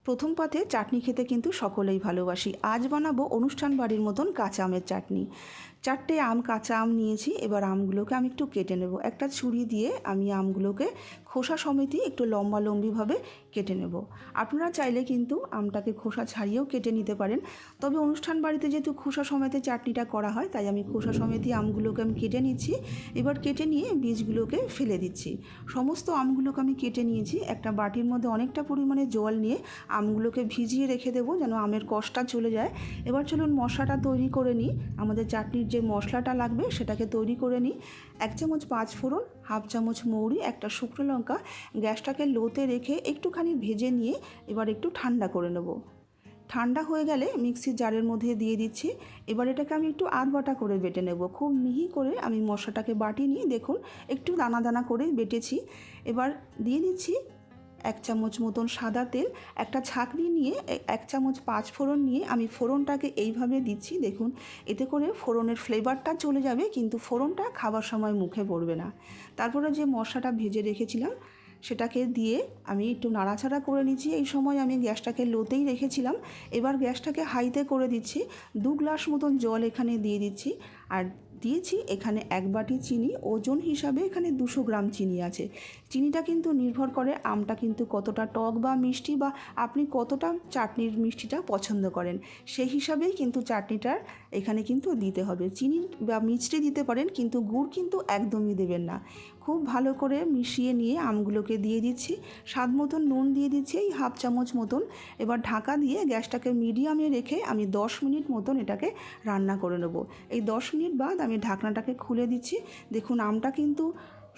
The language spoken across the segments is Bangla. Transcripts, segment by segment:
প্রথম পাতে চাটনি খেতে কিন্তু সকলেই ভালোবাসি। আজ বানাবো অনুষ্ঠান বাড়ির মতন কাঁচা আমের চাটনি। 4টে কাঁচা আম নিয়েছি। এবার আমগুলোকে আমি একটু কেটে নেব। একটা ছুরি দিয়ে আমি আমগুলোকে খোসা সমেতই একটু লম্বালম্বিভাবে কেটে নেব। আপনারা চাইলে কিন্তু আমটাকে খোসা ছাড়িয়েও কেটে নিতে পারেন, তবে অনুষ্ঠান বাড়িতে যেহেতু খোসা সমেতে চাটনিটা করা হয় তাই আমি খোসা সমেতই আমগুলোকে আমি কেটে নিচ্ছি। এবার কেটে নিয়ে বীজগুলোকে ফেলে দিচ্ছি। সমস্ত আমগুলোকে আমি কেটে নিয়েছি। একটা বাটির মধ্যে অনেকটা পরিমাণে জল নিয়ে আমগুলোকে ভিজিয়ে রেখে দেবো যেন আমের কষটা চলে যায়। এবার চলুন মশলাটা তৈরি করে নিই। আমাদের চাটনির যে মশলাটা লাগবে সেটাকে তৈরি করে নিই। 1 চামচ 5 ফোড়ন, হাফ চামচ মৌরি, একটা শুকনো লঙ্কা গ্যাসটাকে লোতে রেখে একটুখানি ভেজে নিয়ে এবার একটু ঠান্ডা করে নেব। ঠান্ডা হয়ে গেলে মিক্সির জারের মধ্যে দিয়ে দিচ্ছি। এবার এটাকে আমি একটু আধবাটা করে বেটে নেব। খুব মিহি করে আমি মশলাটাকে বাটিনি, দেখুন একটু দানা দানা করে বেটেছি। এবার দিয়ে দিচ্ছি 1 চামচ মতন সাদা তেল। একটা ছাঁকনি নিয়ে 1 চামচ 5 ফোড়ন নিয়ে আমি ফোড়নটাকে এইভাবে দিচ্ছি। দেখুন এতে করে ফোড়নের ফ্লেভারটা চলে যাবে, কিন্তু ফোড়নটা খাবার সময় মুখে পড়বে না। তারপরে যে মশলাটা ভেজে রেখেছিলাম সেটাকে দিয়ে আমি একটু নাড়াচাড়া করে নিচ্ছি। এই সময় আমি গ্যাসটাকে লোতেই রেখেছিলাম। এবার গ্যাসটাকে হাইতে করে দিচ্ছি। 2 গ্লাস মতন জল এখানে দিয়ে দিচ্ছি। আর দিয়েছি এখানে 1 বাটি চিনি। ওজন হিসাবে এখানে 200 গ্রাম চিনি আছে। চিনিটা কিন্তু নির্ভর করে আমটা কিন্তু কতটা টক বা মিষ্টি, বা আপনি কতটা চাটনির মিষ্টিটা পছন্দ করেন সেই হিসাবেই কিন্তু চাটনিটার এখানে কিন্তু দিতে হবে। চিনি বা মিষ্টি দিতে পারেন, কিন্তু গুড় কিন্তু একদমই দেবেন না। খুব ভালো করে মিশিয়ে নিয়ে আমগুলোকে দিয়ে দিচ্ছি। স্বাদ মতন নুন দিয়ে দিচ্ছি, এই হাফ চামচ মতন। এবার ঢাকা দিয়ে গ্যাসটাকে মিডিয়ামে রেখে আমি 10 মিনিট মতন এটাকে রান্না করে নেব। এই 10 মিনিট বাদ আমি ঢাকনাটাকে খুলে দিচ্ছি। দেখুন আমটা কিন্তু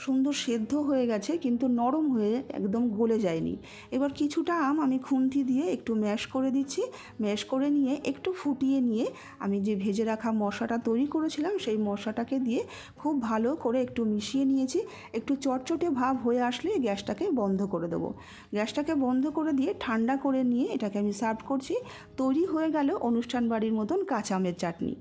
সুন্দর সেদ্ধ হয়ে গেছে, কিন্তু নরম হয়ে একদম গলে যায়নি। এবার কিছুটা আম আমি খুন্তি দিয়ে একটু ম্যাশ করে দিচ্ছি। ম্যাশ করে নিয়ে একটু ফুটিয়ে নিয়ে আমি যে ভেজে রাখা মশলাটা তৈরি করেছিলাম সেই মশলাটাকে দিয়ে খুব ভালো করে একটু মিশিয়ে নিয়েছি। একটু চটচটে ভাব হয়ে আসলে গ্যাসটাকে বন্ধ করে দেবো। গ্যাসটাকে বন্ধ করে দিয়ে ঠান্ডা করে নিয়ে এটাকে আমি সার্ভ করছি। তৈরি হয়ে গেল অনুষ্ঠান বাড়ির মতন কাঁচা আমের চাটনি।